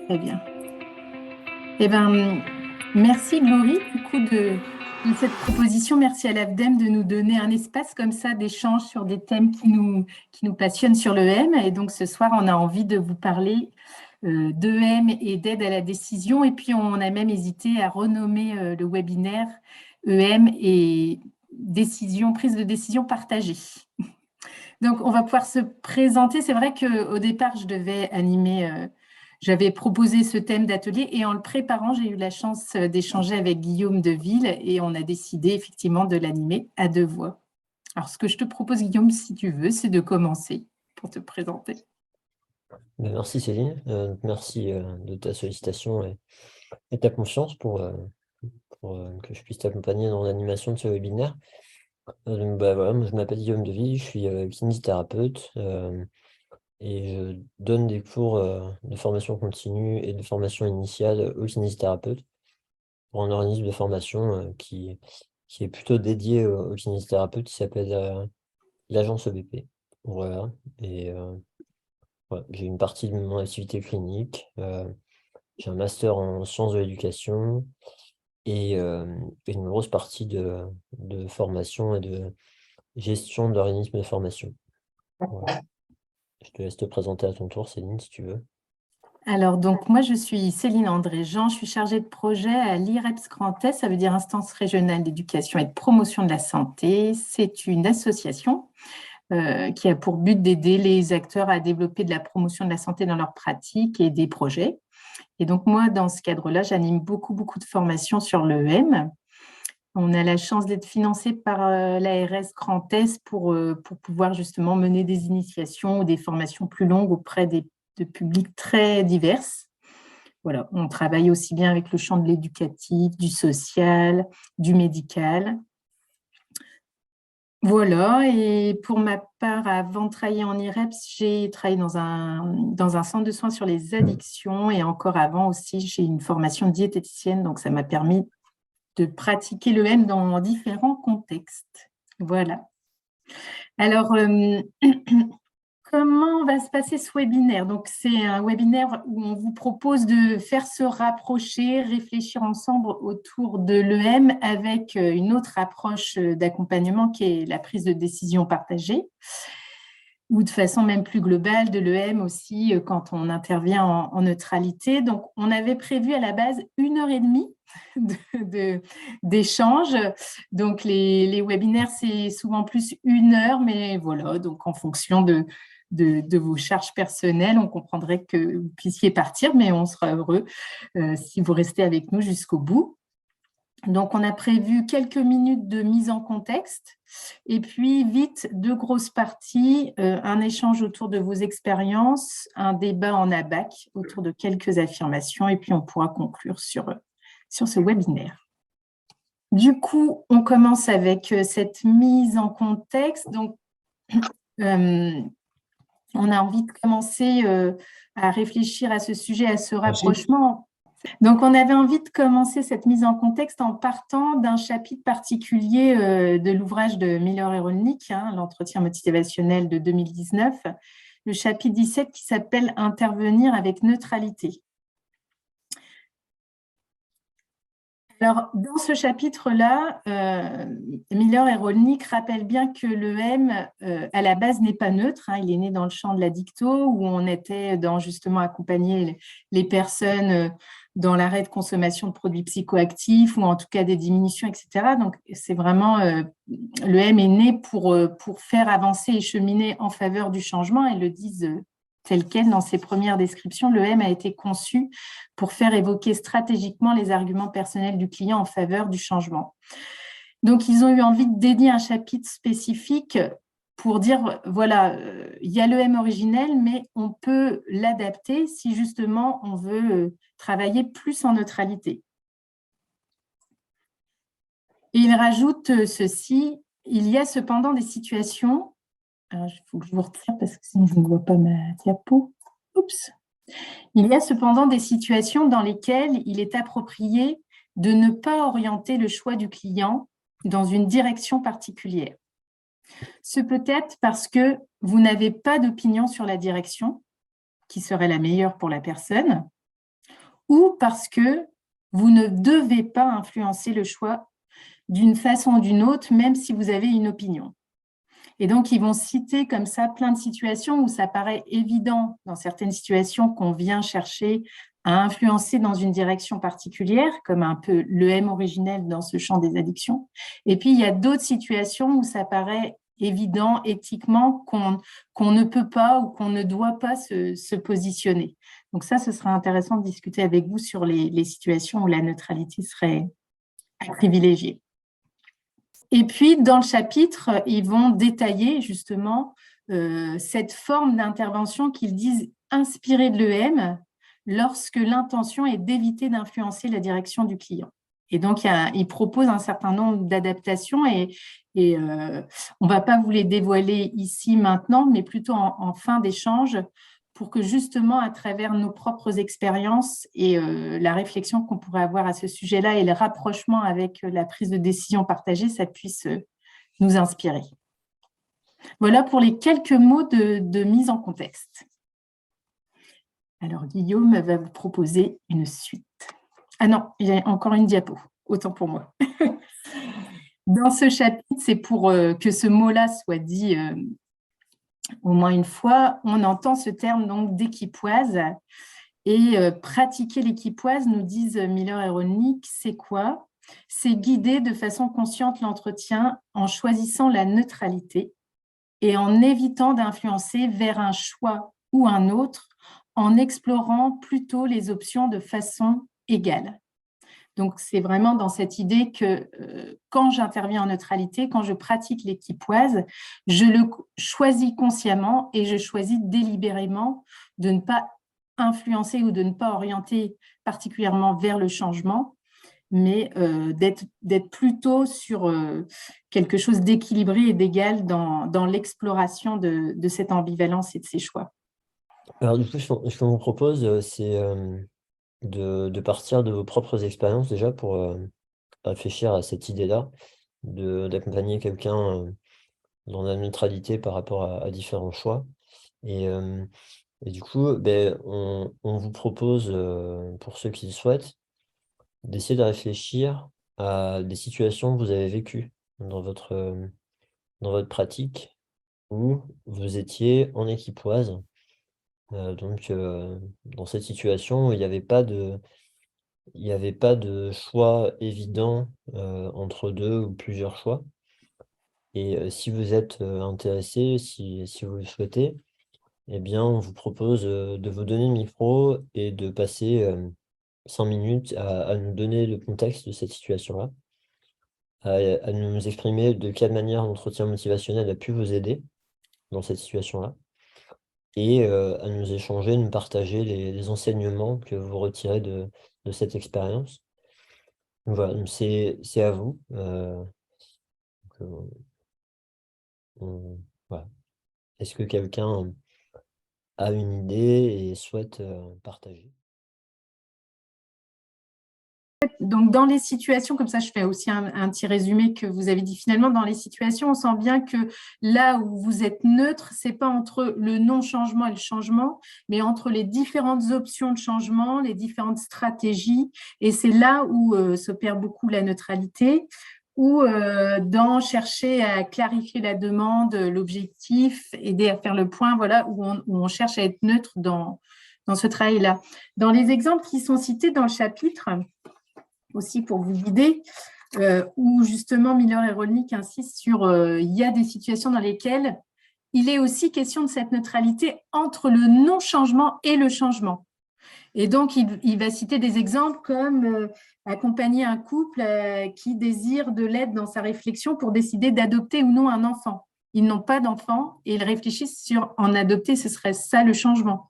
Très bien. Eh ben, merci Glory du coup de cette proposition. Merci à l'AFDEM de nous donner un espace comme ça d'échange sur des thèmes qui nous passionnent sur l'EM. Et donc ce soir, on a envie de vous parler d'EM et d'aide à la décision. Et puis on a même hésité à renommer le webinaire EM et prise de décision partagée. Donc, on va pouvoir se présenter. C'est vrai qu'au départ, je devais animer, j'avais proposé ce thème d'atelier et en le préparant, j'ai eu la chance d'échanger avec Guillaume Deville et on a décidé effectivement de l'animer à deux voix. Alors, ce que je te propose, Guillaume, si tu veux, c'est de commencer pour te présenter. Merci Céline, merci de ta sollicitation et ta confiance pour que je puisse t'accompagner dans l'animation de ce webinaire. Voilà, moi, je m'appelle Guillaume Deville, je suis kinésithérapeute et je donne des cours de formation continue et de formation initiale aux kinésithérapeutes pour un organisme de formation qui est plutôt dédié aux kinésithérapeutes, qui s'appelle l'agence EBP. Voilà, et ouais, j'ai une partie de mon activité clinique. J'ai un master en sciences de l'éducation et une grosse partie de formation et de gestion d'organismes de formation. Voilà. Je te laisse te présenter à ton tour, Céline, si tu veux. Alors, donc, moi, je suis Céline André-Jean, je suis chargée de projet à l'IREPS Grand Est, ça veut dire Instance régionale d'éducation et de promotion de la santé. C'est une association qui a pour but d'aider les acteurs à développer de la promotion de la santé dans leurs pratiques et des projets. Et donc, moi, dans ce cadre-là, j'anime beaucoup de formations sur l'EM. On a la chance d'être financé par l'ARS Grand Est pour pouvoir justement mener des initiations ou des formations plus longues auprès de publics très divers. Voilà, on travaille aussi bien avec le champ de l'éducatif, du social, du médical. Voilà, et pour ma part, avant de travailler en IREPS, j'ai travaillé dans un centre de soins sur les addictions et encore avant aussi, j'ai une formation diététicienne, donc ça m'a permis de pratiquer l'EM dans différents contextes. Voilà. Alors, comment va se passer ce webinaire? Donc, c'est un webinaire où on vous propose de faire se rapprocher, réfléchir ensemble autour de l'EM avec une autre approche d'accompagnement qui est la prise de décision partagée ou de façon même plus globale de l'EM aussi quand on intervient en neutralité. Donc, on avait prévu à la base 1h30 d'échange. Donc, les webinaires, c'est souvent plus 1 heure, mais voilà, donc en fonction de vos charges personnelles, on comprendrait que vous puissiez partir, mais on sera heureux si vous restez avec nous jusqu'au bout. Donc, on a prévu quelques minutes de mise en contexte et puis vite 2 grosses parties, un échange autour de vos expériences, un débat en ABAC autour de quelques affirmations et puis on pourra conclure sur ce webinaire. Du coup, on commence avec cette mise en contexte. Donc, on a envie de commencer à réfléchir à ce sujet, à ce rapprochement. Donc, on avait envie de commencer cette mise en contexte en partant d'un chapitre particulier de l'ouvrage de Miller et Rolnick, l'entretien motivationnel de 2019, le chapitre 17 qui s'appelle « Intervenir avec neutralité ». Alors, dans ce chapitre-là, Miller et Rolnick rappellent bien que l'EM, à la base, n'est pas neutre. Il est né dans le champ de la dicto, où on était dans justement accompagner les personnes dans l'arrêt de consommation de produits psychoactifs ou en tout cas des diminutions, etc. Donc, c'est vraiment, l'EM est né pour faire avancer et cheminer en faveur du changement. Ils le disent tel quel dans ses premières descriptions. L'EM a été conçu pour faire évoquer stratégiquement les arguments personnels du client en faveur du changement. Donc, ils ont eu envie de dédier un chapitre spécifique pour dire, voilà, il y a l'EM originel, mais on peut l'adapter si justement on veut travailler plus en neutralité. Et il rajoute ceci, il y a cependant des situations, il faut que je vous retire parce que sinon je ne vois pas ma diapo. Oups. Il y a cependant des situations dans lesquelles il est approprié de ne pas orienter le choix du client dans une direction particulière. Ce peut être parce que vous n'avez pas d'opinion sur la direction qui serait la meilleure pour la personne, ou parce que vous ne devez pas influencer le choix d'une façon ou d'une autre, même si vous avez une opinion. Et donc, ils vont citer comme ça plein de situations où ça paraît évident, dans certaines situations, qu'on vient chercher à influencer dans une direction particulière, comme un peu l'EM originel dans ce champ des addictions. Et puis, il y a d'autres situations où ça paraît évident éthiquement qu'on ne peut pas ou qu'on ne doit pas se positionner. Donc ça, ce sera intéressant de discuter avec vous sur les situations où la neutralité serait à privilégier. Et puis, dans le chapitre, ils vont détailler justement cette forme d'intervention qu'ils disent inspirée de l'EM lorsque l'intention est d'éviter d'influencer la direction du client. Et donc, ils proposent un certain nombre d'adaptations et on ne va pas vous les dévoiler ici maintenant, mais plutôt en fin d'échange pour que justement, à travers nos propres expériences et la réflexion qu'on pourrait avoir à ce sujet-là et le rapprochement avec la prise de décision partagée, ça puisse nous inspirer. Voilà pour les quelques mots de mise en contexte. Alors, Guillaume va vous proposer une suite. Ah non, il y a encore une diapo, autant pour moi. Dans ce chapitre, c'est pour que ce mot-là soit dit au moins une fois, on entend ce terme donc d'équipoise. Et pratiquer l'équipoise, nous disent Miller et Rolnick, c'est quoi? C'est guider de façon consciente l'entretien en choisissant la neutralité et en évitant d'influencer vers un choix ou un autre, en explorant plutôt les options de façon égale. Donc, c'est vraiment dans cette idée que quand j'interviens en neutralité, quand je pratique l'équipoise, je le choisis consciemment et je choisis délibérément de ne pas influencer ou de ne pas orienter particulièrement vers le changement, mais d'être plutôt sur quelque chose d'équilibré et d'égal dans l'exploration de cette ambivalence et de ces choix. Alors du coup, ce qu'on vous propose, c'est de partir de vos propres expériences déjà pour réfléchir à cette idée-là, d'accompagner quelqu'un dans la neutralité par rapport à différents choix. Et du coup, on vous propose, pour ceux qui le souhaitent, d'essayer de réfléchir à des situations que vous avez vécues dans votre pratique où vous étiez en équipoise. Donc, dans cette situation où il n'y avait pas de choix évident entre deux ou plusieurs choix. Et si vous êtes intéressé, si vous le souhaitez, eh bien, on vous propose de vous donner le micro et de passer 5 minutes à nous donner le contexte de cette situation-là, à nous exprimer de quelle manière l'entretien motivationnel a pu vous aider dans cette situation-là, et à nous échanger, nous partager les enseignements que vous retirez de cette expérience. Donc voilà, donc c'est à vous. Voilà. Est-ce que quelqu'un a une idée et souhaite partager? Donc, dans les situations, comme ça, je fais aussi un petit résumé que vous avez dit. Finalement, dans les situations, on sent bien que là où vous êtes neutre, ce n'est pas entre le non-changement et le changement, mais entre les différentes options de changement, les différentes stratégies. Et c'est là où s'opère beaucoup la neutralité, ou dans chercher à clarifier la demande, l'objectif, aider à faire le point, voilà, où on cherche à être neutre dans ce travail-là. Dans les exemples qui sont cités dans le chapitre, aussi pour vous guider, où justement Miller et Rolnick insistent sur il y a des situations dans lesquelles il est aussi question de cette neutralité entre le non-changement et le changement. Et donc, il va citer des exemples comme accompagner un couple qui désire de l'aide dans sa réflexion pour décider d'adopter ou non un enfant. Ils n'ont pas d'enfant et ils réfléchissent sur en adopter, ce serait ça le changement.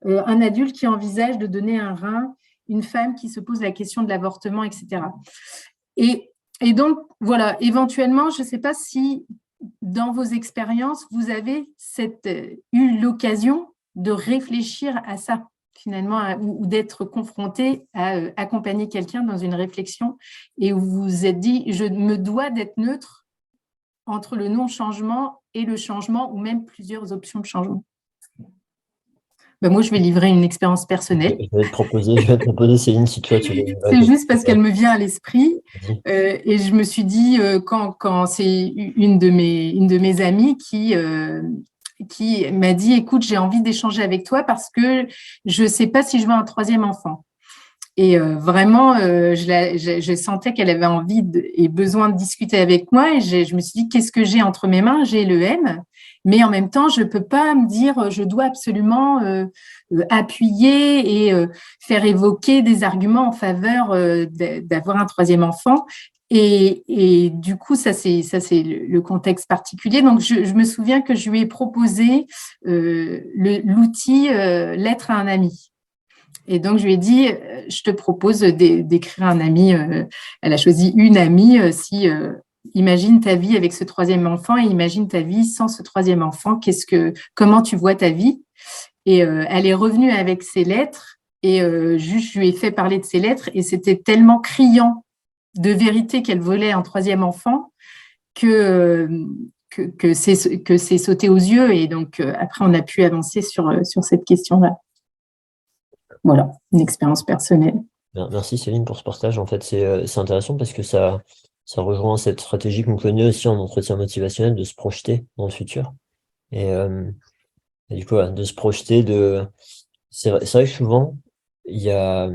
Un adulte qui envisage de donner un rein, une femme qui se pose la question de l'avortement, etc. Et donc, voilà, éventuellement, je ne sais pas si dans vos expériences, vous avez eu l'occasion de réfléchir à ça, finalement, ou d'être confronté à accompagner quelqu'un dans une réflexion et où vous vous êtes dit, je me dois d'être neutre entre le non-changement et le changement, ou même plusieurs options de changement. Ben, moi, je vais livrer une expérience personnelle. Je vais te proposer, Céline, si toi tu veux. C'est juste parce qu'elle me vient à l'esprit. Vas-y. Et je me suis dit, quand c'est une de mes amies qui m'a dit, écoute, j'ai envie d'échanger avec toi parce que je ne sais pas si je veux un troisième enfant. Et vraiment, je sentais qu'elle avait envie et besoin de discuter avec moi. Et je me suis dit, qu'est-ce que j'ai entre mes mains? J'ai le M, mais en même temps, je ne peux pas me dire, je dois absolument appuyer et faire évoquer des arguments en faveur d'avoir un troisième enfant. Et du coup, ça c'est le contexte particulier. Donc, je me souviens que je lui ai proposé l'outil lettre à un ami. Et donc, je lui ai dit, je te propose d'écrire un ami. Elle a choisi une amie. Imagine ta vie avec ce troisième enfant et imagine ta vie sans ce troisième enfant. Comment tu vois ta vie? Et elle est revenue avec ses lettres et juste, je lui ai fait parler de ses lettres et c'était tellement criant de vérité qu'elle voulait un troisième enfant que, que c'est sauté aux yeux. Et donc, après, on a pu avancer sur cette question-là. Voilà, une expérience personnelle. Merci Céline pour ce partage. En fait, c'est intéressant parce que ça rejoint cette stratégie qu'on connaît aussi en entretien motivationnel de se projeter dans le futur. Et, euh, et du coup, voilà, de se projeter, c'est vrai que souvent, il y a,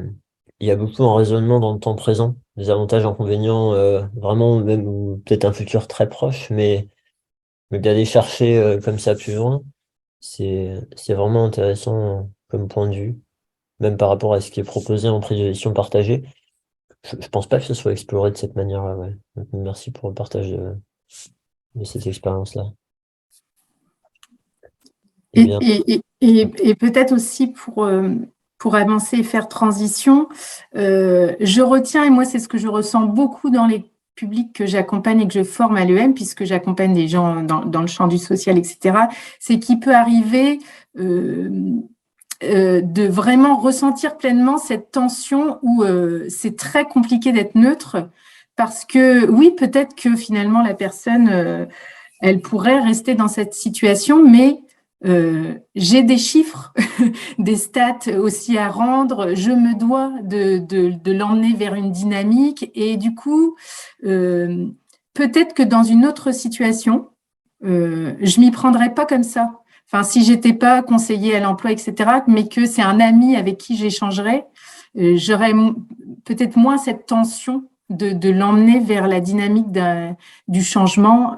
il y a beaucoup en raisonnement dans le temps présent, des avantages, inconvénients, vraiment, même, ou peut-être un futur très proche, mais d'aller chercher comme ça plus loin, c'est vraiment intéressant comme point de vue, même par rapport à ce qui est proposé en prise de décision partagée. Je pense pas que ce soit exploré de cette manière-là, ouais. Donc, merci pour le partage de cette expérience-là. Eh Et, bien, et peut-être aussi pour avancer et faire transition, je retiens, et moi c'est ce que je ressens beaucoup dans les publics que j'accompagne et que je forme à l'EM, puisque j'accompagne des gens dans le champ du social, etc., c'est qu'il peut arriver de vraiment ressentir pleinement cette tension où c'est très compliqué d'être neutre, parce que oui, peut-être que finalement la personne elle pourrait rester dans cette situation, mais j'ai des chiffres, des stats aussi à rendre. Je me dois de l'emmener vers une dynamique. Et du coup, euh, peut-être que dans une autre situation, je m'y prendrais pas comme ça. Enfin, si j'étais pas conseillée à l'emploi, etc., mais que c'est un ami avec qui j'échangerais, j'aurais peut-être moins cette tension de l'emmener vers la dynamique du changement,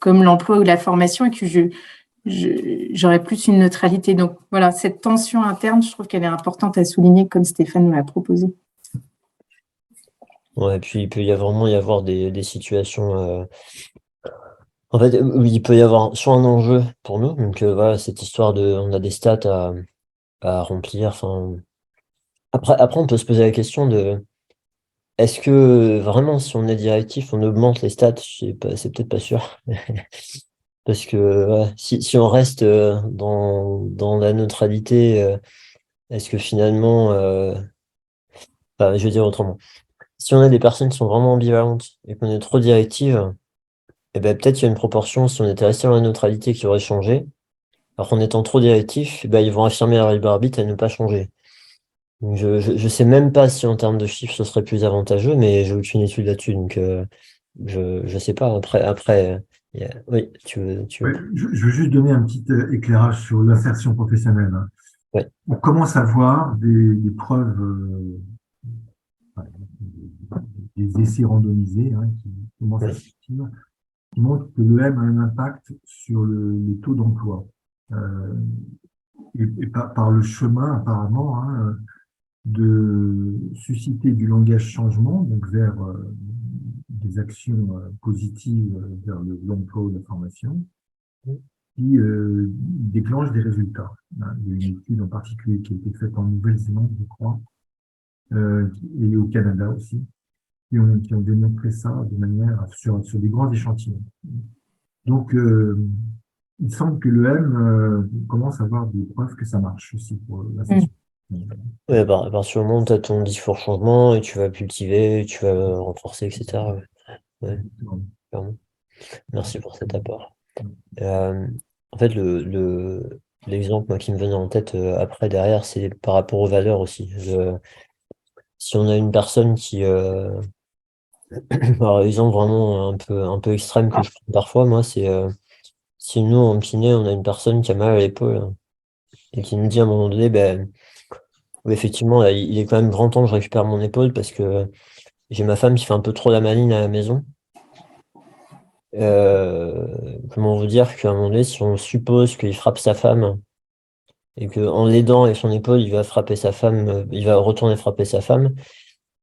comme l'emploi ou la formation, et que j'aurais plus une neutralité. Donc voilà, cette tension interne, je trouve qu'elle est importante à souligner, comme Stéphane me l'a proposé. ouais, et puis il peut y avoir des situations. En fait, oui, il peut y avoir soit un enjeu pour nous, donc voilà, cette histoire on a des stats à remplir. Enfin, après, on peut se poser la question de est-ce que vraiment, si on est directif, on augmente les stats? C'est peut-être pas sûr. Parce que ouais, si on reste dans la neutralité, est-ce que finalement, enfin, je vais dire autrement, si on a des personnes qui sont vraiment ambivalentes et qu'on est trop directive, eh ben, peut-être qu'il y a une proportion, si on était resté dans la neutralité, qui aurait changé. Alors qu'en étant trop directif, eh ben, ils vont affirmer leur libre arbitre et ne pas changer. Donc je sais même pas si en termes de chiffres ce serait plus avantageux, mais j'ai aucune étude là-dessus, donc je sais pas. Après, oui, tu Oui, veux. je veux juste donner un petit éclairage sur l'insertion professionnelle, hein. Ouais, On commence à voir des preuves, enfin, des essais randomisés, hein, qui commencent à ouais, sortir, qui montrent que l'EM a un impact sur le taux d'emploi. Euh, et par le chemin, apparemment, hein, de susciter du langage changement, donc vers des actions positives vers l'emploi ou la formation, qui déclenche des résultats, hein. Il y a une étude en particulier qui a été faite en Nouvelle-Zélande, je crois, et au Canada aussi, qui ont démontré ça de manière sur des grands échantillons. Donc, il semble que le M commence à avoir des preuves que ça marche aussi pour la Mm. session. ouais, à partir du moment où tu as ton discours changement et tu vas cultiver, tu vas renforcer, etc. Ouais, ouais, clairement. Merci pour cet apport. Euh, en fait, l'exemple moi, qui me venait en tête après, derrière, c'est par rapport aux valeurs aussi. Si on a une personne qui, par exemple, vraiment un peu extrême que je prends parfois, moi, c'est si nous, en kiné, on a une personne qui a mal à l'épaule et qui nous dit à un moment donné, ben, oui, effectivement, là, il est quand même grand temps que je récupère mon épaule parce que j'ai ma femme qui fait un peu trop la maline à la maison. Comment vous dire qu'à un moment donné, si on suppose qu'il frappe sa femme et qu'en l'aidant avec son épaule, il va frapper sa femme, il va retourner frapper sa femme,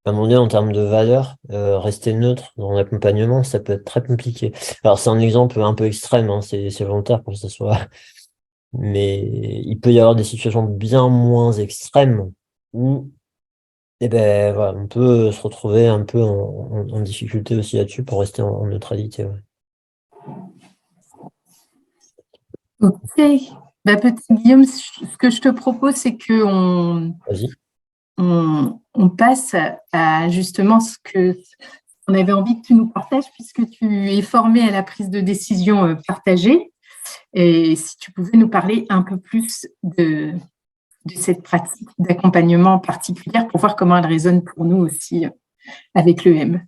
à un moment donné, en termes de valeur, rester neutre dans l'accompagnement, ça peut être très compliqué. Alors, c'est un exemple un peu extrême, hein, c'est volontaire pour que ça soit. Mais il peut y avoir des situations bien moins extrêmes où eh ben, voilà, on peut se retrouver un peu en difficulté aussi là-dessus pour rester en neutralité. Ouais. Ok. Bah, petit Guillaume, ce que je te propose, c'est qu'on Vas-y. on passe à justement ce qu'on avait envie que tu nous partages, puisque tu es formé à la prise de décision partagée. Et si tu pouvais nous parler un peu plus de cette pratique d'accompagnement particulière pour voir comment elle résonne pour nous aussi avec l'EM.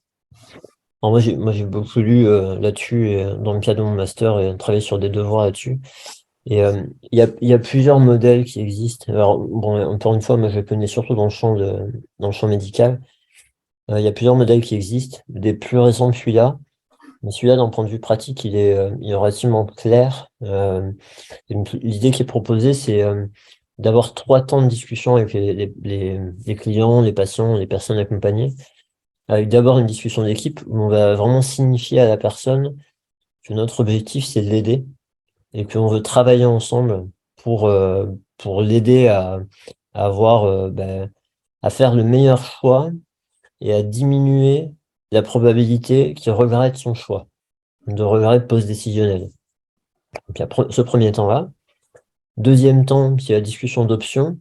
Alors moi, j'ai beaucoup lu là-dessus dans le cadre de mon master et travaillé sur des devoirs là-dessus. Et il y a plusieurs modèles qui existent. Alors, bon, encore une fois, moi, je connais surtout dans le champ médical. Il y a plusieurs modèles qui existent. Des plus récents que celui-là. Mais celui-là, d'un point de vue pratique, il est relativement clair. L'idée qui est proposée, c'est d'avoir 3 temps de discussion avec les clients, les patients, les personnes accompagnées. Avec d'abord une discussion d'équipe où on va vraiment signifier à la personne que notre objectif, c'est de l'aider et qu'on veut travailler ensemble pour l'aider à avoir, à faire le meilleur choix et à diminuer la probabilité qu'il regrette son choix, de regret post-décisionnel. Donc, il y a ce premier temps-là. Deuxième temps, c'est la discussion d'options.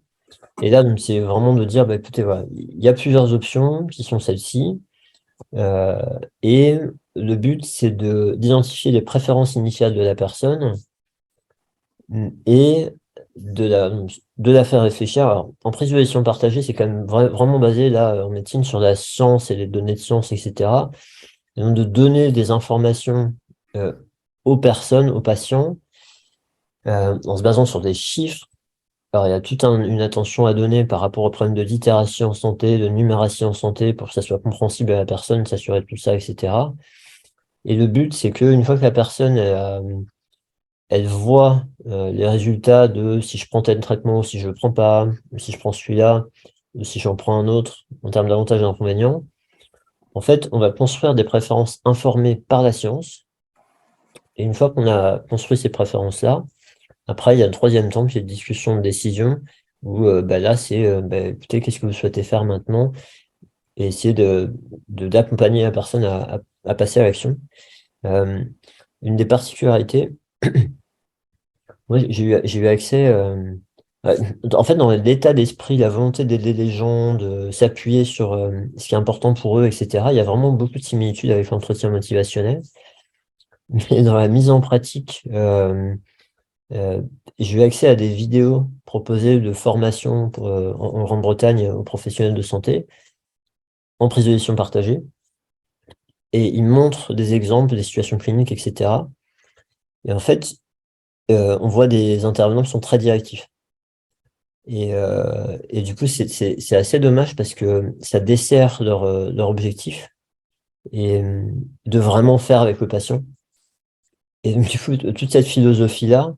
Et là, donc, c'est vraiment de dire, bah, écoutez, voilà, il y a plusieurs options qui sont celles-ci. Et le but, c'est d'identifier les préférences initiales de la personne et de la faire réfléchir. Alors, en prise de décision partagée, c'est quand même vraiment basé là en médecine sur la science et les données de science, etc. Et donc de donner des informations aux personnes, aux patients, en se basant sur des chiffres. Alors, il y a toute une attention à donner par rapport aux problèmes de littératie en santé, de numératie en santé, pour que ça soit compréhensible à la personne, s'assurer de tout ça, etc. Et le but, c'est qu'une fois que la personne elle voit les résultats de si je prends tel traitement, si je le prends pas, si je prends celui-là, ou si j'en prends un autre, en termes d'avantages et d'inconvénients, en fait, on va construire des préférences informées par la science. Et une fois qu'on a construit ces préférences-là, après, il y a le troisième temps qui est de discussion de décision, où là, c'est écoutez, qu'est-ce que vous souhaitez faire maintenant? Et essayer d'accompagner la personne à passer à l'action. Une des particularités, moi, j'ai eu accès, en fait, dans l'état d'esprit, la volonté d'aider les gens, de s'appuyer sur ce qui est important pour eux, etc., il y a vraiment beaucoup de similitudes avec l'entretien motivationnel. Mais dans la mise en pratique, j'ai eu accès à des vidéos proposées de formation en Grande-Bretagne aux professionnels de santé, en prise de décision partagée. Et ils montrent des exemples, des situations cliniques, etc. Et en fait, on voit des intervenants qui sont très directifs. Et du coup, c'est assez dommage parce que ça dessert leur objectif et de vraiment faire avec le patient. Et donc, du coup, toute cette philosophie-là,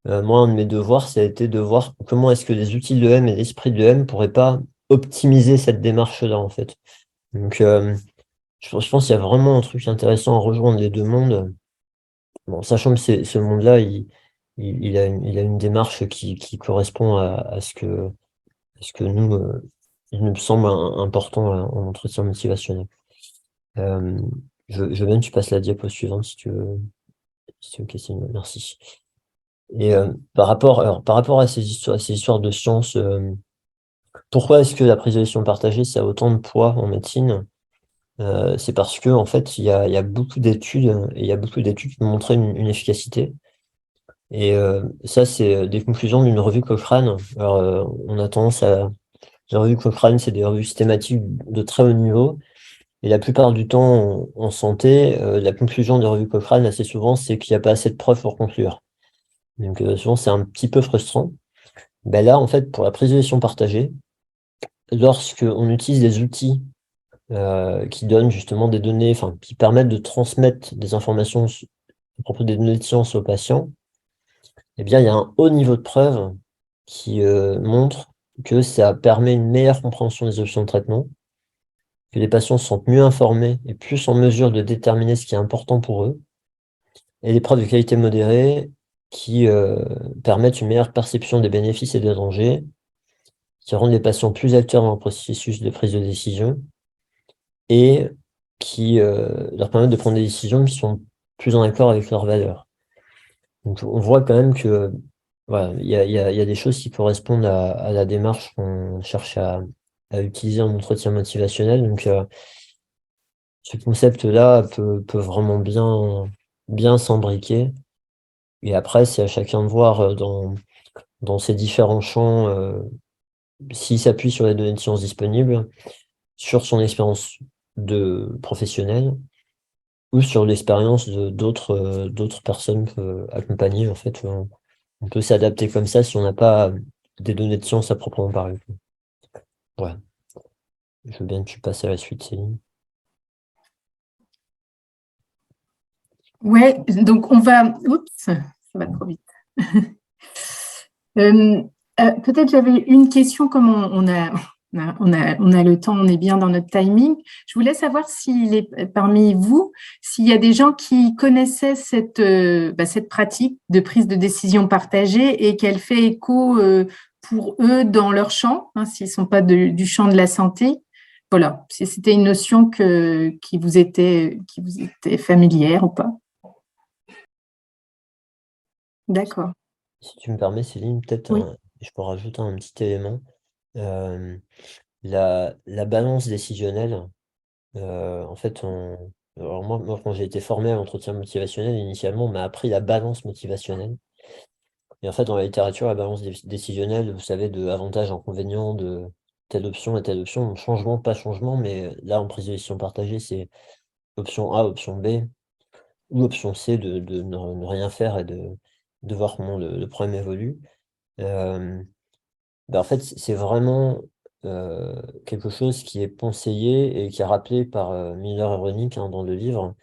moi, un de mes devoirs, ça a été de voir comment est-ce que les outils de l'EM et l'esprit de l'EM pourraient pas optimiser cette démarche-là, en fait. Donc, je pense qu'il y a vraiment un truc intéressant à rejoindre les deux mondes. Bon, sachant que ce monde-là, il a une démarche qui correspond à ce que nous, il nous semble important en entretien motivationnel. Je veux bien que tu passes la diapo suivante si tu veux, Christine. Merci. Et par rapport à ces histoires de science, pourquoi est-ce que la prise de décision partagée, ça a autant de poids en médecine? C'est parce que en fait, il y a beaucoup d'études et il y a beaucoup d'études qui ont montré une efficacité. Et ça, c'est des conclusions d'une revue Cochrane. Alors, on a tendance à... Les revues Cochrane, c'est des revues systématiques de très haut niveau. Et la plupart du temps, en santé, la conclusion des revues Cochrane, assez souvent, c'est qu'il n'y a pas assez de preuves pour conclure. Donc, souvent, c'est un petit peu frustrant. Ben là, en fait, pour la prise de décision partagée, lorsqu'on utilise des outils qui donnent justement des données, enfin, qui permettent de transmettre des informations à propos des données de science aux patients, eh bien, il y a un haut niveau de preuve qui montre que ça permet une meilleure compréhension des options de traitement, que les patients se sentent mieux informés et plus en mesure de déterminer ce qui est important pour eux, et des preuves de qualité modérée qui permettent une meilleure perception des bénéfices et des dangers, qui rendent les patients plus acteurs dans le processus de prise de décision et qui leur permettent de prendre des décisions qui sont plus en accord avec leurs valeurs. Donc on voit quand même que voilà, il y a des choses qui correspondent à la démarche qu'on cherche à utiliser en entretien motivationnel. Donc ce concept-là peut vraiment bien s'embriquer. Et après, c'est à chacun de voir dans ces différents champs s'il s'appuie sur les données de sciences disponibles, sur son expérience de professionnel ou sur l'expérience d'autres personnes accompagnées. En fait, on peut s'adapter comme ça si on n'a pas des données de science à proprement parler. Ouais. Je veux bien que tu passes à la suite, Céline. Ouais, donc on va. Oups, ça va trop vite. Peut-être j'avais une question, comme on a le temps, on est bien dans notre timing. Je voulais savoir parmi vous, s'il y a des gens qui connaissaient cette pratique de prise de décision partagée et qu'elle fait écho pour eux dans leur champ, hein, s'ils ne sont pas du champ de la santé. Voilà, si c'était une notion qui vous était familière ou pas. D'accord. Si tu me permets, Céline, peut-être Oui. je peux rajouter un petit élément. La balance décisionnelle, en fait, alors moi, quand j'ai été formé à l'entretien motivationnel, initialement, on m'a appris la balance motivationnelle. Et en fait, dans la littérature, la balance décisionnelle, vous savez, de avantages, inconvénients, de telle option et telle option, changement, pas changement, mais là, en prise de décision partagée, c'est option A, option B, ou option C, de ne rien faire et de voir comment le problème évolue. En fait, c'est vraiment quelque chose qui est conseillé et qui est rappelé par Miller et Roenick, hein, dans le livre,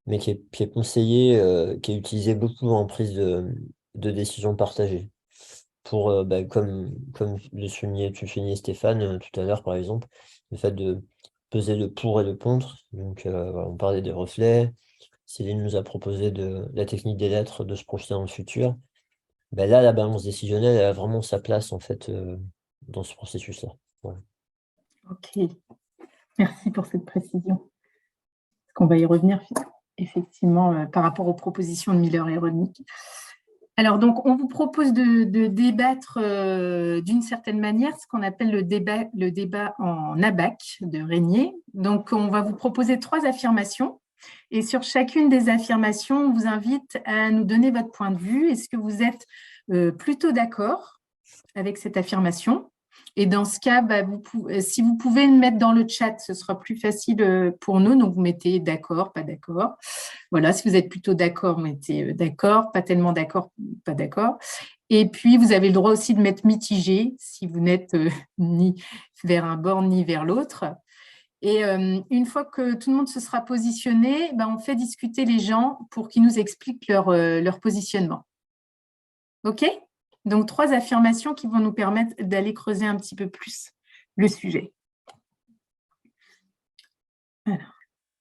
mais qui est conseillé, qui est utilisé beaucoup en prise de décision partagée. Pour, comme tu soulignais Stéphane tout à l'heure, par exemple, le fait de peser le pour et le contre. Donc, voilà, on parlait des reflets. Céline nous a proposé la technique des lettres, de se projeter dans le futur. Là, la balance décisionnelle, elle a vraiment sa place, en fait, dans ce processus-là. Voilà. Ok, merci pour cette précision. On va y revenir effectivement par rapport aux propositions de Miller et Roenick. Alors, donc, on vous propose de débattre d'une certaine manière, ce qu'on appelle le débat en ABAC de Régnier. Donc, on va vous proposer 3 affirmations. Et sur chacune des affirmations, on vous invite à nous donner votre point de vue. Est-ce que vous êtes plutôt d'accord avec cette affirmation? Et dans ce cas, si vous pouvez le mettre dans le chat, ce sera plus facile pour nous. Donc, vous mettez d'accord, pas d'accord. Voilà, si vous êtes plutôt d'accord, mettez d'accord, pas tellement d'accord, pas d'accord. Et puis, vous avez le droit aussi de mettre mitigé si vous n'êtes ni vers un bord ni vers l'autre. Et une fois que tout le monde se sera positionné, on fait discuter les gens pour qu'ils nous expliquent leur positionnement. OK ? Donc, 3 affirmations qui vont nous permettre d'aller creuser un petit peu plus le sujet. Alors,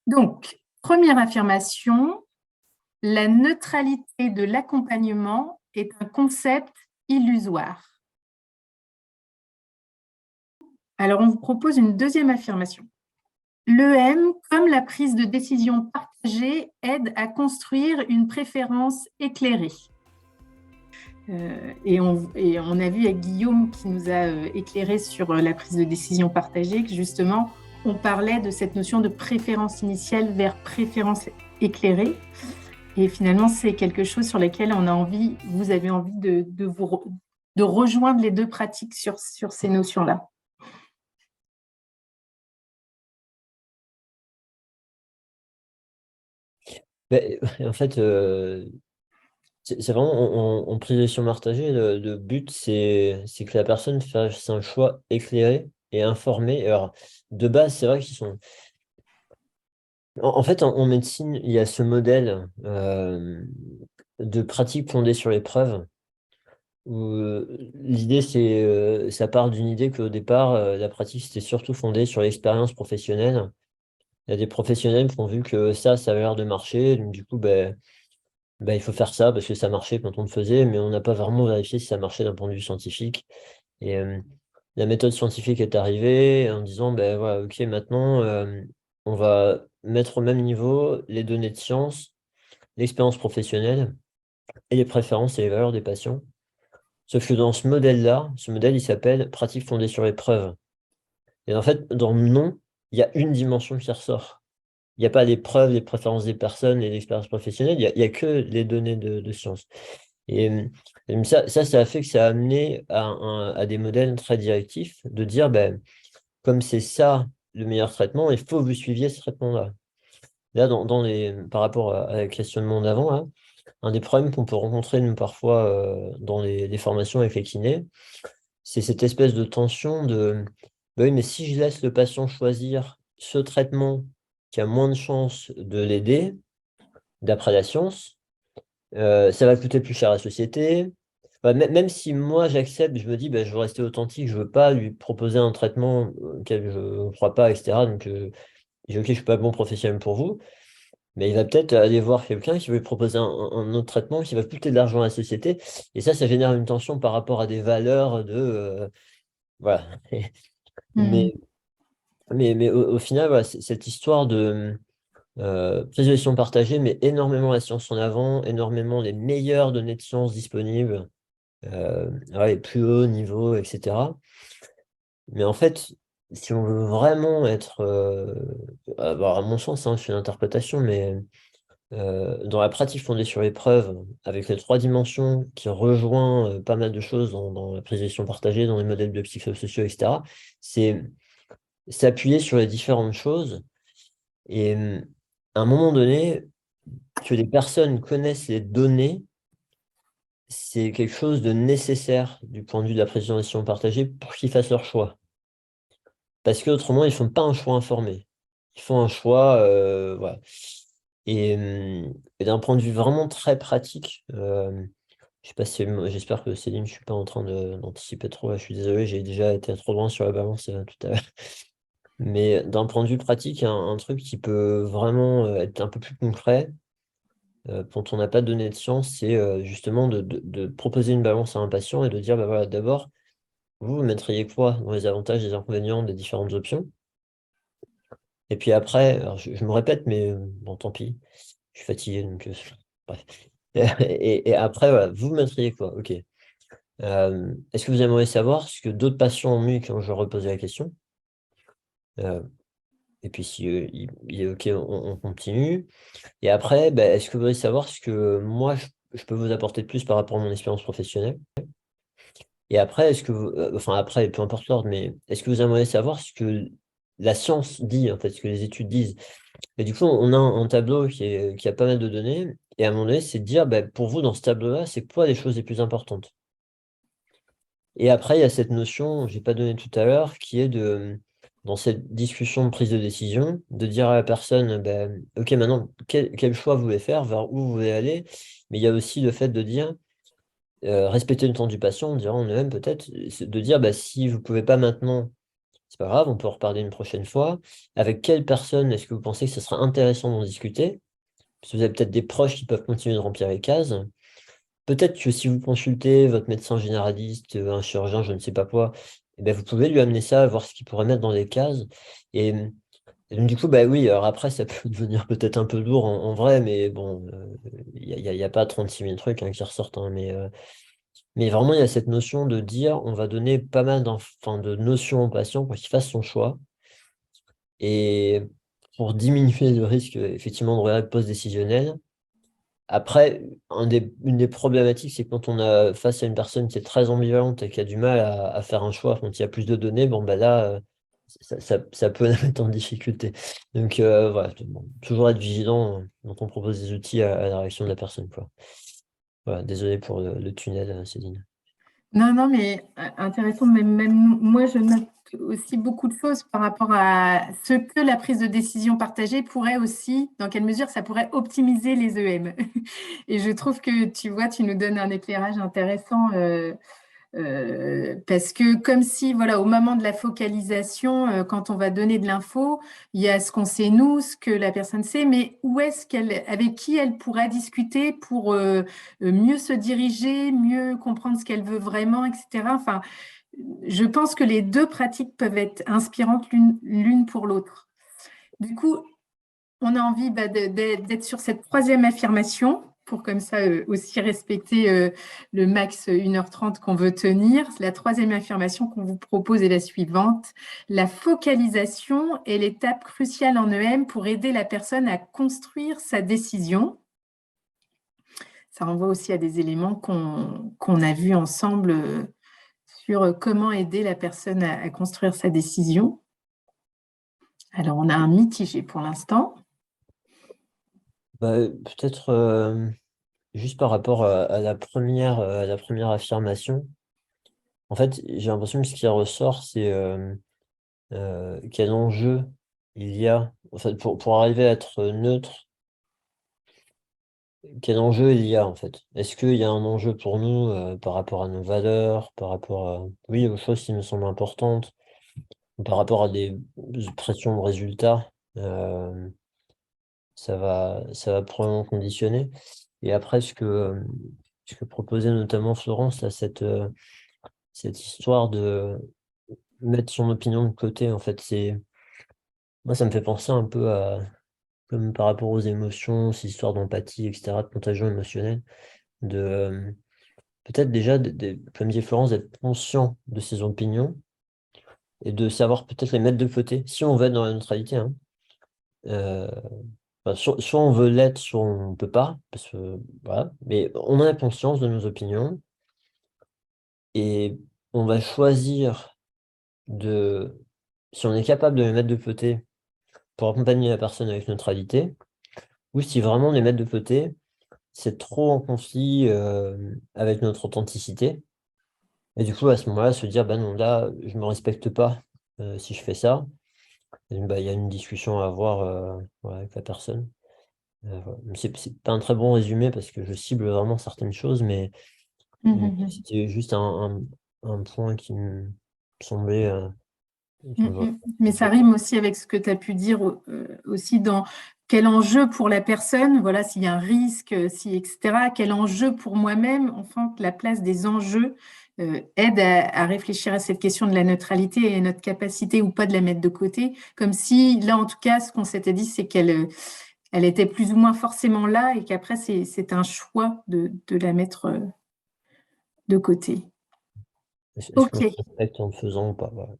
donc, première affirmation, la neutralité de l'accompagnement est un concept illusoire. Alors, on vous propose une deuxième affirmation. L'EM, comme la prise de décision partagée, aide à construire une préférence éclairée. Et on a vu avec Guillaume qui nous a éclairé sur la prise de décision partagée que justement, on parlait de cette notion de préférence initiale vers préférence éclairée. Et finalement, c'est quelque chose sur lequel vous avez envie de rejoindre les deux pratiques sur ces notions-là. En fait, c'est vraiment en prédilection partagée, le but, c'est que la personne fasse un choix éclairé et informé. Alors, de base, c'est vrai qu'ils sont. En fait, en médecine, il y a ce modèle de pratique fondée sur les preuves, où l'idée, ça part d'une idée qu'au départ, la pratique, c'était surtout fondée sur l'expérience professionnelle. Il y a des professionnels qui ont vu que ça avait l'air de marcher, donc du coup, il faut faire ça parce que ça marchait quand on le faisait, mais on n'a pas vraiment vérifié si ça marchait d'un point de vue scientifique. Et la méthode scientifique est arrivée en disant, voilà, ok, maintenant, on va mettre au même niveau les données de science, l'expérience professionnelle et les préférences et les valeurs des patients. Sauf que dans ce modèle-là, ce modèle, il s'appelle pratique fondée sur les preuves. Et en fait, dans le nom, il y a une dimension qui ressort. Il n'y a pas les preuves, les préférences des personnes et l'expérience professionnelle, il y a que les données de science. Et ça a fait que ça a amené à des modèles très directifs de dire, comme c'est ça le meilleur traitement, il faut que vous suiviez ce traitement-là. Là, par rapport à la questionnement d'avant, là, un des problèmes qu'on peut rencontrer, nous, parfois, dans les formations avec les kinés, c'est cette espèce de tension de, oui, mais si je laisse le patient choisir ce traitement qui a moins de chances de l'aider, d'après la science, ça va coûter plus cher à la société. Même si moi j'accepte, je me dis je veux rester authentique, je veux pas lui proposer un traitement auquel je ne crois pas, etc. Donc je dis ok, je suis pas bon professionnel pour vous, mais il va peut-être aller voir quelqu'un qui veut lui proposer un autre traitement qui va coûter de l'argent à la société. Et ça génère une tension par rapport à des valeurs de voilà. Mm. Mais, mais au final, voilà, cette histoire de préservation partagée met énormément la science en avant, énormément les meilleures données de science disponibles, les plus hauts niveaux, etc. Mais en fait, si on veut vraiment être, à mon sens, hein, je fais l'interprétation, mais dans la pratique fondée sur les preuves, avec les trois dimensions qui rejoint pas mal de choses dans la préservation partagée, dans les modèles de psychosociaux, etc., c'est s'appuyer sur les différentes choses. Et à un moment donné, que les personnes connaissent les données, c'est quelque chose de nécessaire du point de vue de la présentation partagée pour qu'ils fassent leur choix. Parce qu'autrement, ils ne font pas un choix informé. Ils font un choix, voilà. Et d'un point de vue vraiment très pratique, je sais pas si, j'espère que Céline, je ne suis pas en train d'anticiper trop, là, je suis désolé, j'ai déjà été trop loin sur la balance tout à l'heure. Mais d'un point de vue pratique, un truc qui peut vraiment être un peu plus concret, quand on n'a pas de données de science, c'est justement de proposer une balance à un patient et de dire, voilà, d'abord, vous mettriez quoi dans les avantages et les inconvénients des différentes options? Et puis après, alors je me répète, mais bon, tant pis, je suis fatigué, donc bref. Et après, voilà, vous mettriez quoi? Ok. Est-ce que vous aimeriez savoir ce que d'autres patients ont mis quand je leur reposais la question? Euh, et puis si il est ok, on continue. Et après, est-ce que vous voudriez savoir ce que moi, je peux vous apporter de plus par rapport à mon expérience professionnelle? Et après, enfin après, peu importe l'ordre, mais est-ce que vous aimeriez savoir ce que la science dit, en fait, ce que les études disent? Et du coup, on a un tableau qui a pas mal de données, et à un moment donné, c'est de dire, pour vous, dans ce tableau-là, c'est quoi les choses les plus importantes? Et après, il y a cette notion, je n'ai pas donné tout à l'heure, qui est dans cette discussion de prise de décision, de dire à la personne, OK, maintenant, quel choix vous voulez faire, vers où vous voulez aller, mais il y a aussi le fait de dire, respecter le temps du patient, on dirait en eux-mêmes peut-être, c'est de dire, si vous ne pouvez pas maintenant, c'est pas grave, on peut en reparler une prochaine fois. Avec quelle personne est-ce que vous pensez que ce sera intéressant d'en discuter? Parce que vous avez peut-être des proches qui peuvent continuer de remplir les cases. Peut-être que si vous consultez votre médecin généraliste, un chirurgien, je ne sais pas quoi, vous pouvez lui amener ça, voir ce qu'il pourrait mettre dans les cases. Et, et donc, du coup, oui, alors après, ça peut devenir peut-être un peu lourd en vrai, mais bon, il y a pas 36 000 trucs qui ressortent, hein, mais vraiment, il y a cette notion de dire, on va donner pas mal de notions au patient pour qu'il fasse son choix. Et pour diminuer le risque, effectivement, de réelle post-décisionnelle, Après, une des problématiques, c'est quand on a face à une personne qui est très ambivalente et qui a du mal à faire un choix quand il y a plus de données, bon, bah là, ça peut la mettre en difficulté. Donc, voilà, bon, toujours être vigilant quand on propose des outils à la réaction de la personne, quoi. Voilà, désolé pour le tunnel, Céline. Non, non, mais intéressant, même moi, je note aussi beaucoup de choses par rapport à ce que la prise de décision partagée pourrait aussi, dans quelle mesure ça pourrait optimiser les EM. Et je trouve que, tu vois, tu nous donnes un éclairage intéressant. Parce que comme si, voilà, au moment de la focalisation, quand on va donner de l'info, il y a ce qu'on sait nous, ce que la personne sait, mais où est-ce avec qui elle pourra discuter pour mieux se diriger, mieux comprendre ce qu'elle veut vraiment, etc. Enfin, je pense que les deux pratiques peuvent être inspirantes l'une pour l'autre. Du coup, on a envie d'être sur cette troisième affirmation pour comme ça aussi respecter le max 1h30 qu'on veut tenir. La troisième affirmation qu'on vous propose est la suivante. La focalisation est l'étape cruciale en EM pour aider la personne à construire sa décision. Ça renvoie aussi à des éléments qu'on a vus ensemble sur comment aider la personne à construire sa décision. Alors, on a un mitigé pour l'instant. Bah, peut-être juste par rapport à la première affirmation. En fait, j'ai l'impression que ce qui ressort, c'est quel enjeu il y a. En fait, pour arriver à être neutre, quel enjeu il y a en fait? Est-ce qu'il y a un enjeu pour nous par rapport à nos valeurs, par rapport à, oui, aux choses qui nous semblent importantes, par rapport à des pressions de résultats, ça va probablement conditionner. Et après, ce que proposait notamment Florence, là, cette histoire de mettre son opinion de côté, en fait, moi, ça me fait penser un peu à, comme par rapport aux émotions, ces histoires d'empathie, etc., de contagion émotionnelle, de peut-être déjà, comme dit Florence, d'être conscient de ses opinions et de savoir peut-être les mettre de côté, si on veut être dans la neutralité, hein. Euh, soit on veut l'être, soit on ne peut pas, parce que, voilà, mais on a conscience de nos opinions et on va choisir si on est capable de les mettre de côté pour accompagner la personne avec neutralité, ou si vraiment les mettre de côté, c'est trop en conflit avec notre authenticité. Et du coup, à ce moment-là, se dire, bah non, là, je me respecte pas si je fais ça. Et bah, il y a une discussion à avoir voilà, avec la personne. Voilà. C'est pas un très bon résumé parce que je cible vraiment certaines choses, mais c'était juste un point qui me semblait. Voilà. Mais ça rime aussi avec ce que tu as pu dire aussi dans quel enjeu pour la personne, voilà, s'il y a un risque, si, etc., quel enjeu pour moi-même, enfin, que la place des enjeux aide à réfléchir à cette question de la neutralité et notre capacité ou pas de la mettre de côté, comme si, là, en tout cas, ce qu'on s'était dit, c'est elle était plus ou moins forcément là et qu'après, c'est un choix de la mettre de côté. Est-ce qu'on Ok. se respecte en le faisant ou pas? Voilà.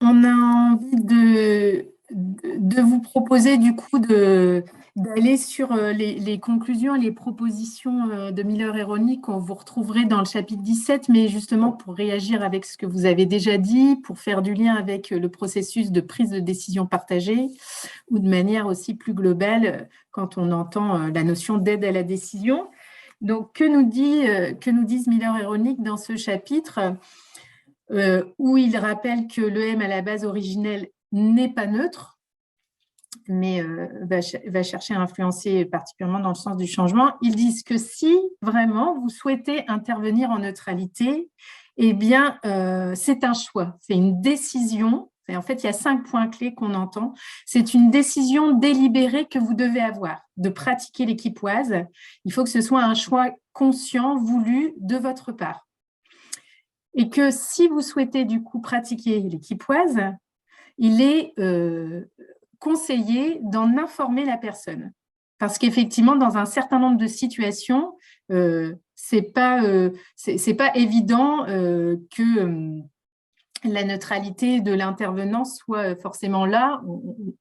On a envie de vous proposer du coup d'aller sur les conclusions et les propositions de Miller et Roni qu'on vous retrouverez dans le chapitre 17, mais justement pour réagir avec ce que vous avez déjà dit, pour faire du lien avec le processus de prise de décision partagée ou de manière aussi plus globale quand on entend la notion d'aide à la décision. Donc, que nous disent Miller et Roni dans ce chapitre où il rappelle que l'EM à la base originelle n'est pas neutre, mais va chercher à influencer particulièrement dans le sens du changement. Ils disent que si vraiment vous souhaitez intervenir en neutralité, eh bien, c'est un choix, c'est une décision. Et en fait, il y a 5 points clés qu'on entend. C'est une décision délibérée que vous devez avoir, de pratiquer l'équipoise. Il faut que ce soit un choix conscient, voulu de votre part. Et que si vous souhaitez du coup pratiquer l'équipoise, il est conseillé d'en informer la personne. Parce qu'effectivement, dans un certain nombre de situations, c'est pas évident que la neutralité de l'intervenant soit forcément là.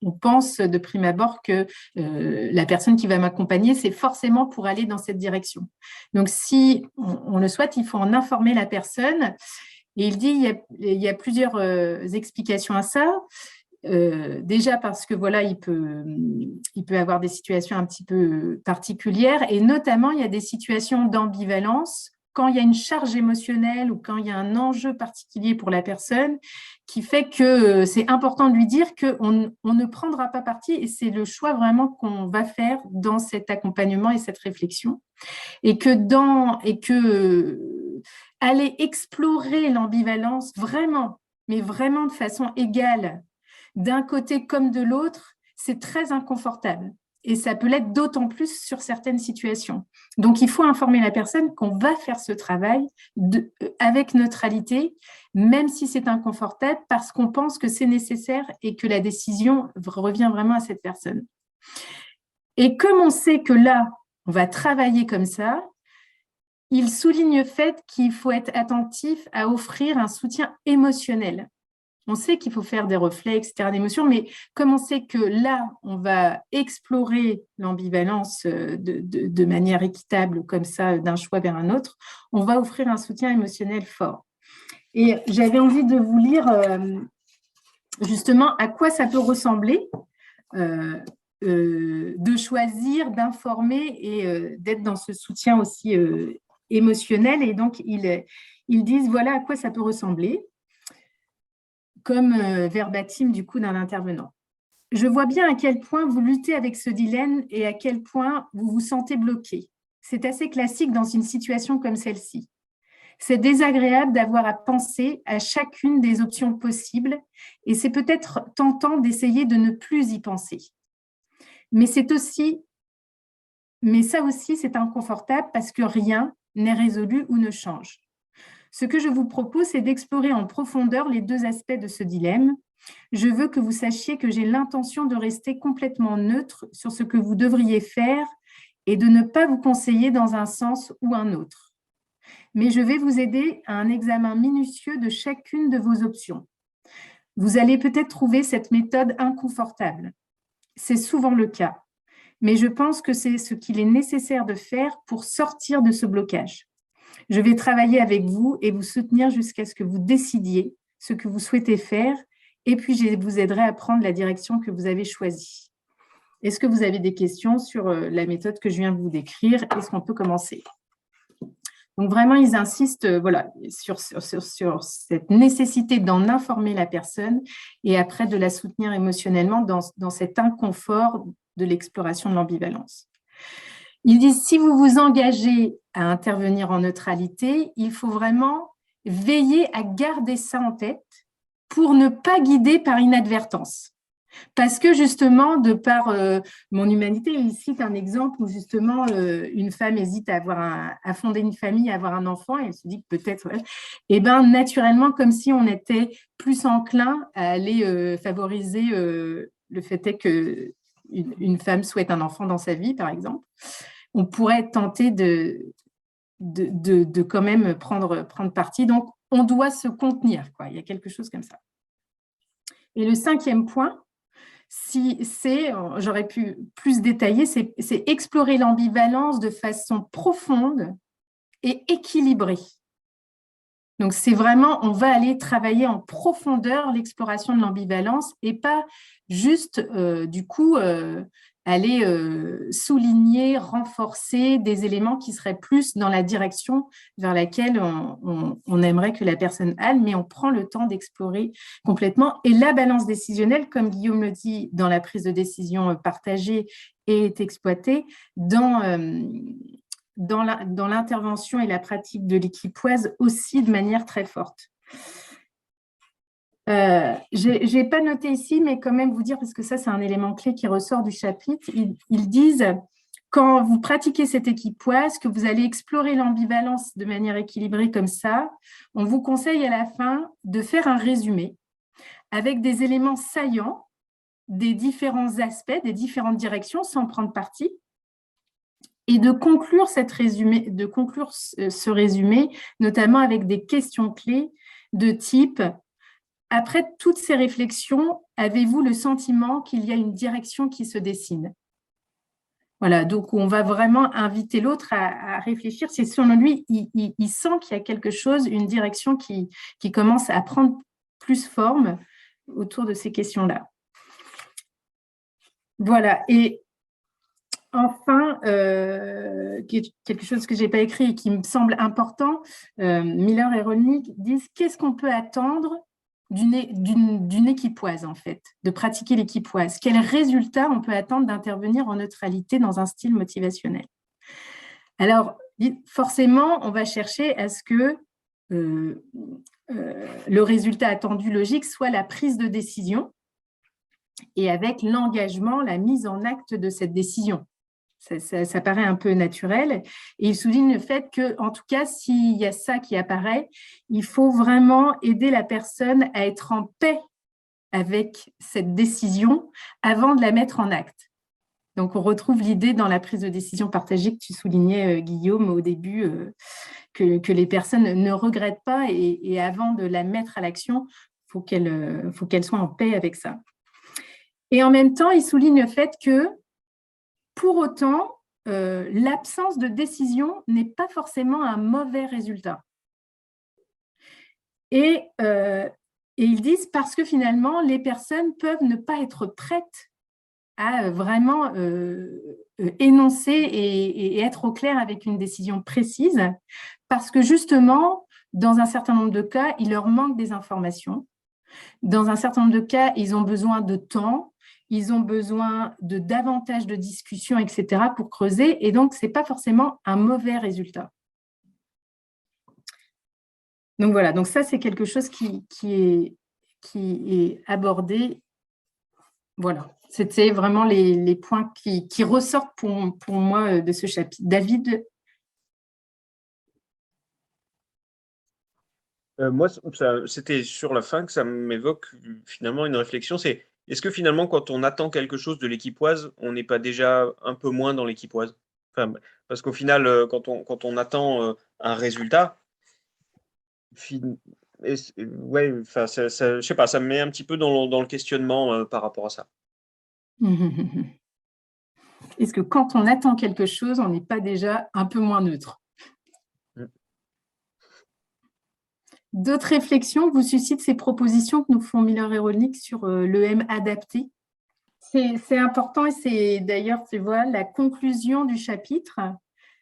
On pense de prime abord que la personne qui va m'accompagner, c'est forcément pour aller dans cette direction. Donc, si on le souhaite, il faut en informer la personne. Et il dit il y a plusieurs explications à ça. Déjà parce que voilà, il peut avoir des situations un petit peu particulières, et notamment il y a des situations d'ambivalence quand il y a une charge émotionnelle ou quand il y a un enjeu particulier pour la personne qui fait que c'est important de lui dire qu'on ne prendra pas parti, et c'est le choix vraiment qu'on va faire dans cet accompagnement et cette réflexion, et que aller explorer l'ambivalence vraiment, mais vraiment de façon égale, d'un côté comme de l'autre, c'est très inconfortable. Et ça peut l'être d'autant plus sur certaines situations. Donc, il faut informer la personne qu'on va faire ce travail avec neutralité, même si c'est inconfortable, parce qu'on pense que c'est nécessaire et que la décision revient vraiment à cette personne. Et comme on sait que là, on va travailler comme ça, il souligne le fait qu'il faut être attentif à offrir un soutien émotionnel. On sait qu'il faut faire des reflets, etc., d'émotions, mais comme on sait que là, on va explorer l'ambivalence de manière équitable, comme ça, d'un choix vers un autre, on va offrir un soutien émotionnel fort. Et j'avais envie de vous lire justement à quoi ça peut ressembler de choisir, d'informer et d'être dans ce soutien aussi émotionnel. Et donc, ils disent, voilà à quoi ça peut ressembler, comme verbatim du coup d'un intervenant. Je vois bien à quel point vous luttez avec ce dilemme et à quel point vous vous sentez bloqué. C'est assez classique dans une situation comme celle-ci. C'est désagréable d'avoir à penser à chacune des options possibles et c'est peut-être tentant d'essayer de ne plus y penser. Mais ça aussi, c'est inconfortable parce que rien n'est résolu ou ne change. Ce que je vous propose, c'est d'explorer en profondeur les deux aspects de ce dilemme. Je veux que vous sachiez que j'ai l'intention de rester complètement neutre sur ce que vous devriez faire et de ne pas vous conseiller dans un sens ou un autre. Mais je vais vous aider à un examen minutieux de chacune de vos options. Vous allez peut-être trouver cette méthode inconfortable. C'est souvent le cas, mais je pense que c'est ce qu'il est nécessaire de faire pour sortir de ce blocage. Je vais travailler avec vous et vous soutenir jusqu'à ce que vous décidiez ce que vous souhaitez faire, et puis je vous aiderai à prendre la direction que vous avez choisie. Est-ce que vous avez des questions sur la méthode que je viens de vous décrire? Est-ce qu'on peut commencer? Donc, vraiment, ils insistent voilà, sur cette nécessité d'en informer la personne et après de la soutenir émotionnellement dans cet inconfort de l'exploration de l'ambivalence. Ils disent, si vous vous engagez à intervenir en neutralité, il faut vraiment veiller à garder ça en tête pour ne pas guider par inadvertance. Parce que justement, de par mon humanité, il cite un exemple où justement une femme hésite à fonder une famille, à avoir un enfant, et elle se dit que peut-être, et bien naturellement, comme si on était plus enclin à aller favoriser le fait est qu'une femme souhaite un enfant dans sa vie, par exemple, on pourrait être tenté de quand même prendre parti. Donc, on doit se contenir, quoi. Il y a quelque chose comme ça. Et le 5e point, j'aurais pu plus détailler, c'est explorer l'ambivalence de façon profonde et équilibrée. Donc, c'est vraiment, on va aller travailler en profondeur l'exploration de l'ambivalence et pas juste, aller souligner, renforcer des éléments qui seraient plus dans la direction vers laquelle on aimerait que la personne aille, mais on prend le temps d'explorer complètement. Et la balance décisionnelle, comme Guillaume le dit, dans la prise de décision partagée, est exploitée dans l'intervention et la pratique de l'équipoise aussi de manière très forte. Je n'ai pas noté ici, mais quand même vous dire, parce que ça, c'est un élément clé qui ressort du chapitre. Ils disent, quand vous pratiquez cette équipoise, que vous allez explorer l'ambivalence de manière équilibrée comme ça, on vous conseille à la fin de faire un résumé avec des éléments saillants des différents aspects, des différentes directions, sans prendre parti, et de conclure ce résumé, notamment avec des questions clés de type après toutes ces réflexions, avez-vous le sentiment qu'il y a une direction qui se dessine? Voilà, donc on va vraiment inviter l'autre à réfléchir. C'est selon lui, il sent qu'il y a quelque chose, une direction qui commence à prendre plus forme autour de ces questions-là. Voilà, et enfin, quelque chose que je n'ai pas écrit et qui me semble important, Miller et Rolnick disent qu'est-ce qu'on peut attendre d'une équipoise, en fait, de pratiquer l'équipoise. Quel résultat on peut attendre d'intervenir en neutralité dans un style motivationnel? Alors, forcément, on va chercher à ce que le résultat attendu logique soit la prise de décision et avec l'engagement, la mise en acte de cette décision. Ça paraît un peu naturel. Et il souligne le fait que, en tout cas, s'il y a ça qui apparaît, il faut vraiment aider la personne à être en paix avec cette décision avant de la mettre en acte. Donc, on retrouve l'idée dans la prise de décision partagée que tu soulignais, Guillaume, au début, que les personnes ne regrettent pas et avant de la mettre à l'action, il faut qu'elles soient en paix avec ça. Et en même temps, il souligne le fait que, pour autant, l'absence de décision n'est pas forcément un mauvais résultat. Et ils disent parce que finalement, les personnes peuvent ne pas être prêtes à vraiment énoncer et être au clair avec une décision précise, parce que justement, dans un certain nombre de cas, il leur manque des informations. Dans un certain nombre de cas, ils ont besoin de temps, ils ont besoin de davantage de discussions, etc., pour creuser, et donc, ce n'est pas forcément un mauvais résultat. Donc voilà, donc ça, c'est quelque chose qui est abordé. Voilà, c'était vraiment les points qui ressortent pour moi de ce chapitre. David? Moi, c'était sur la fin que ça m'évoque finalement une réflexion, c'est est-ce que finalement, quand on attend quelque chose de l'équipoise, on n'est pas déjà un peu moins dans l'équipoise? Enfin, parce qu'au final, quand on attend un résultat, ouais, enfin, je sais pas, ça me met un petit peu dans le questionnement par rapport à ça. Est-ce que quand on attend quelque chose, on n'est pas déjà un peu moins neutre? D'autres réflexions vous suscitent ces propositions que nous font Miller et Rolnick sur l'EM adapté? C'est important et c'est d'ailleurs, tu vois, la conclusion du chapitre.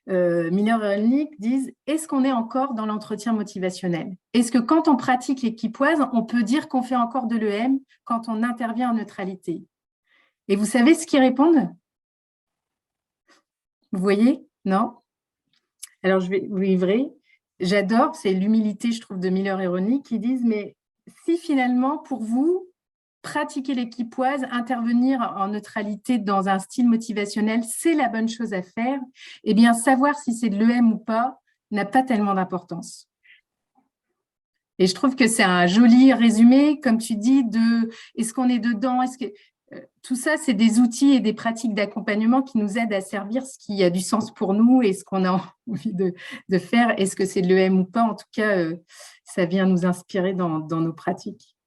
Miller et Rolnick disent « Est-ce qu'on est encore dans l'entretien motivationnel? Est-ce que quand on pratique l'équipoise, on peut dire qu'on fait encore de l'EM quand on intervient en neutralité ?» Et vous savez ce qu'ils répondent? Vous voyez? Non? Alors, je vais vous livrer. J'adore, c'est l'humilité, je trouve, de Miller et Rolnick qui disent « Mais si finalement, pour vous, pratiquer l'équipoise, intervenir en neutralité dans un style motivationnel, c'est la bonne chose à faire, eh bien, savoir si c'est de l'EM ou pas n'a pas tellement d'importance. » Et je trouve que c'est un joli résumé, comme tu dis, de est-ce qu'on est dedans, tout ça, c'est des outils et des pratiques d'accompagnement qui nous aident à servir ce qui a du sens pour nous et ce qu'on a envie de faire. Est-ce que c'est de l'EM ou pas? En tout cas, ça vient nous inspirer dans nos pratiques.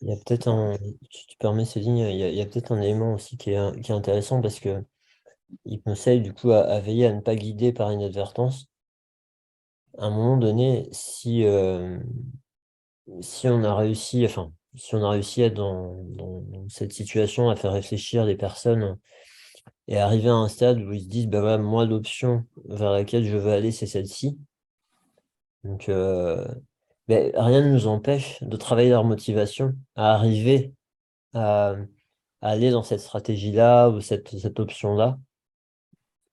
Il y a peut-être si tu permets Céline, il y a peut-être un élément aussi qui est intéressant parce que il conseille du coup à veiller à ne pas guider par inadvertance. À un moment donné, si on a réussi, à dans cette situation à faire réfléchir les personnes et arriver à un stade où ils se disent bah voilà, moi l'option vers laquelle je veux aller c'est celle-ci. Donc rien ne nous empêche de travailler leur motivation à arriver à aller dans cette stratégie-là ou cette option-là.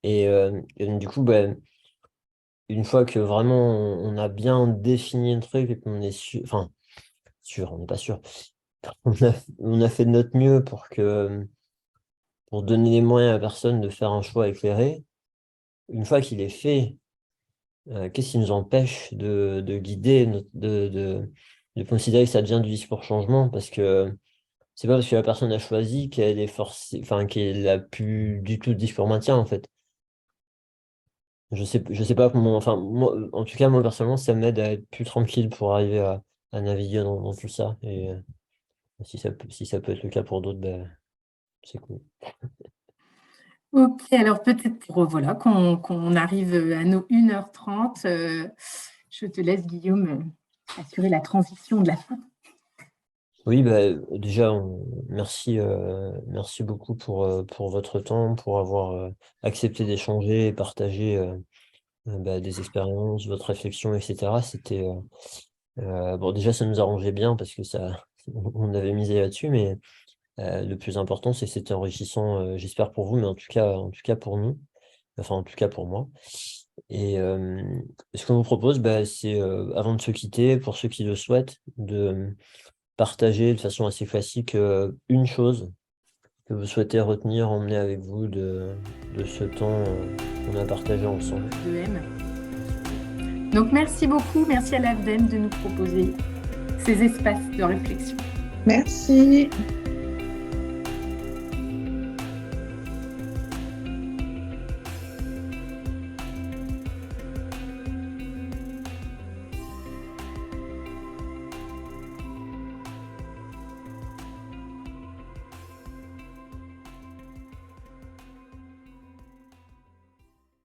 Et donc, du coup, une fois que vraiment on a bien défini le truc et qu'on est sûr, on n'est pas sûr, on a fait de notre mieux pour donner les moyens à la personne de faire un choix éclairé. Une fois qu'il est fait, qu'est-ce qui nous empêche de guider, de considérer que ça devient du discours changement? Parce que c'est pas parce que la personne a choisi qu'elle est forcée, qu'elle a plus du tout de discours maintien, en fait. Je sais pas comment, moi, en tout cas, moi, personnellement, ça m'aide à être plus tranquille pour arriver à naviguer dans tout ça. Et si ça peut être le cas pour d'autres, c'est cool. Ok, alors peut-être pour voilà, qu'on arrive à nos 1h30, je te laisse, Guillaume, assurer la transition de la fin. Oui, déjà, merci beaucoup pour votre temps, pour avoir accepté d'échanger et partager des expériences, votre réflexion, etc. C'était bon, déjà, ça nous arrangeait bien parce que on avait misé là-dessus, mais le plus important, c'est que c'était enrichissant, j'espère pour vous, mais en tout cas pour nous, enfin en tout cas pour moi. Et ce qu'on vous propose, c'est avant de se quitter, pour ceux qui le souhaitent, de partager de façon assez classique une chose que vous souhaitez retenir, emmener avec vous de ce temps qu'on a partagé ensemble. Donc merci beaucoup, merci à l'AFDEM de nous proposer ces espaces de réflexion. Merci.